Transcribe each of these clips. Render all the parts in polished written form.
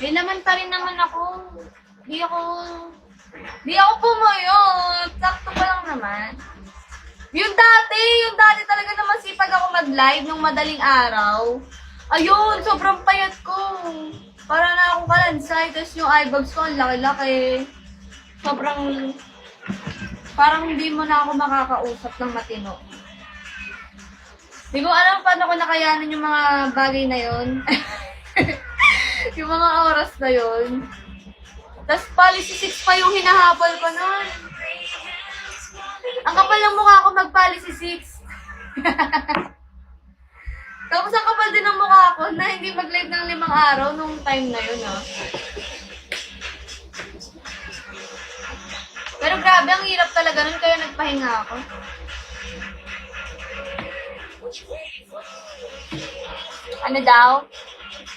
May naman pa rin naman ako. Di ako pumayot. Sakto pa lang naman. Yung dati talaga naman sipag ako mag-live nung madaling araw. Ayun, sobrang payat ko. Para na akong kalansay. Tapos yung eyebags ko, ang laki-laki. Sobrang, parang hindi mo na ako makakausap ng matino. Hindi ko alam paano ko nakayanan yung mga bagay na yun. Yung mga oras na yun. Tapos policy 6 pa yung hinahabol ko nun. Ang kapal ng mukha ko mag-policy 6. Tapos ang kapal din ng mukha ko na hindi mag-live ng 5 araw nung time na yun, ah. Pero grabe, ang hirap talaga nun, kaya nagpahinga ako. Ano daw?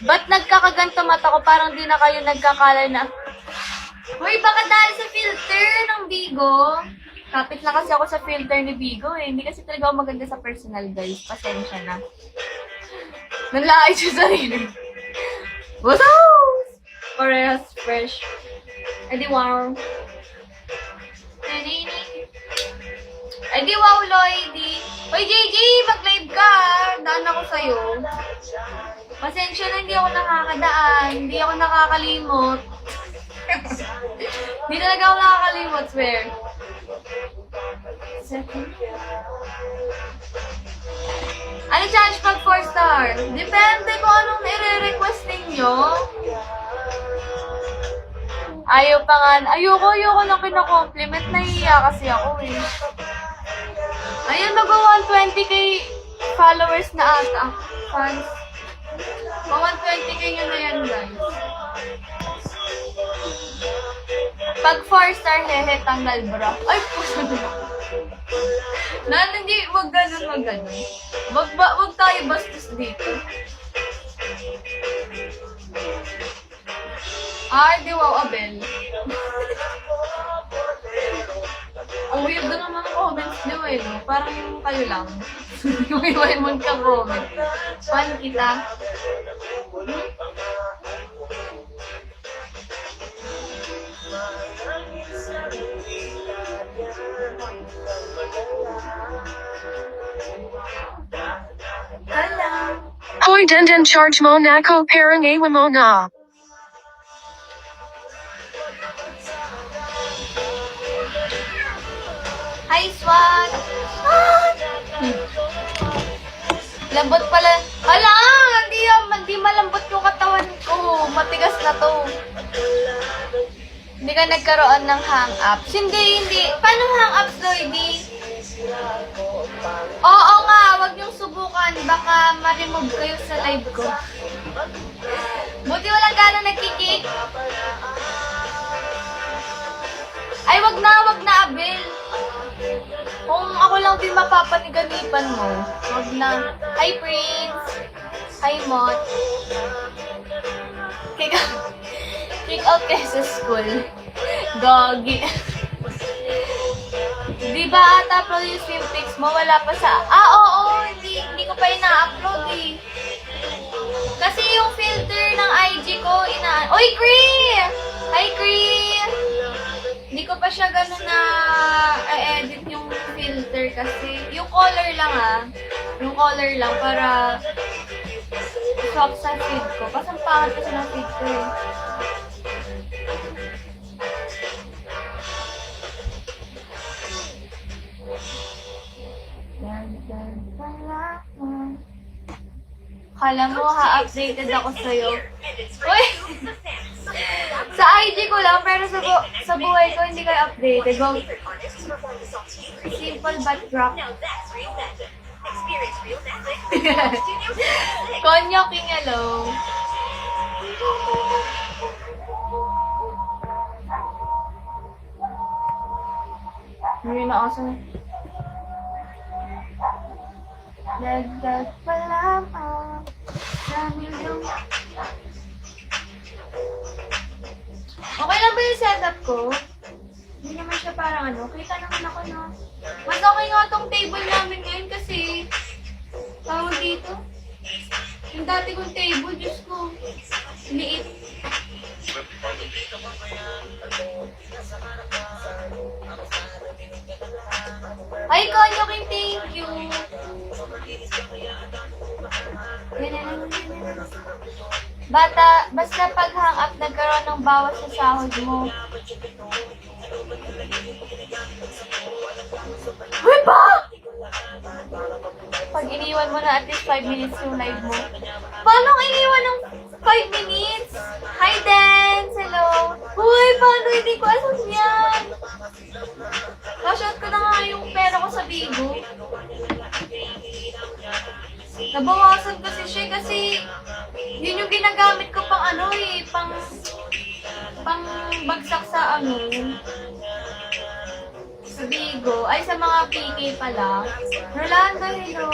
Ba't nagkakaganto mata ko? Parang di na kayo nagkakala na. Uy, baka dahil sa filter ng Bigo. Kapit na kasi ako sa filter ni Bigo eh. Hindi kasi talaga ako maganda sa personal, guys. Pasensya na. Nanlaay siya sa sarili. What's up? Parehas fresh. Edi wow. Edi wow, Lloydie. Uy, JJ, mag-live ka. Daan ako sa'yo. Pasensya na, hindi ako nakakadaan. Hindi ako nakakalimot. Hindi talaga ako nakakalimot, swear. Ano challenge pag 4 star? Depende kung anong nire-request ninyo. Ayaw pa nga. Ayoko na kina-compliment. Nahihiya kasi ako eh. Ayun, mag-120k followers na ata. Fans. Mag-120k nyo na yan, guys. Pag 4 star, hehe, tanggal bra. Ay, puso na. Hindi, wag ganun. Wag tayo bastos dito. Ay, di wow, Abel. Ang weird na naman ang comments nyo eh, no? Parang kayo lang. May magka-comment. Fan kita. Hoy denden charge mo na ko parang awa mo na. Hi, Swag! Lambot pala. Hala! Hindi malambot yung katawan ko. Matigas na to. Hindi ka nagkaroon ng hang-ups. Hindi. Paano hang-ups, Lloydie? Oo nga, wag niyong subukan. Baka ma-remove kayo sa live ko. Buti walang gano'n nagkikik. Ay, wag na, Abel. Kung ako lang din mapapaniganipan mo, wag na. Hi, Prince. Hi, Mot. Kick out kayo sa school. Gogi. Di ba ata-upload yung swim pics mo? Wala pa sa... oo. Hindi ko pa ina-upload eh. Kasi yung filter ng IG ko, Uy, Cree! Hi, Cree! Hindi ko pa siya gano'n na edit yung filter kasi yung color lang yung color lang para swap sa feed ko. Kasi ang pangat kasi ng feed ko eh. Kala mo ha-updated ako sa'yo. Uy! Sa IG ko lang, pero sa buhay ko hindi kayo updated. Go. Simple but rock. Konyo King, hello. Hindi na awesome. Dagdag pa lamang dahil yung Okay lang ba yung setup ko? Hindi naman siya parang ano. Kita naman ako, no? Mas okay nga tong table namin ngayon kasi tawag dito. Yung dati kong table, Diyos ko. Liit. Ay, Konyo Kim, thank you. Basta pag hang up, nagkaroon ng bawas sa sahod mo. Uy ba? Pag iniwan mo na at least 5 minutes yung live mo. Paano ang iniwan ng 5 minutes? Hi, Dance! Hello! Uy, paano hindi ko alam yan? Kashout ko na nga yung pera ko sa Bigo. Nabawasan kasi siya kasi yun yung ginagamit ko pang ano eh, pang bagsak sa ano, sa Bigo. Ay, sa mga PK pala. Rolanda, hello!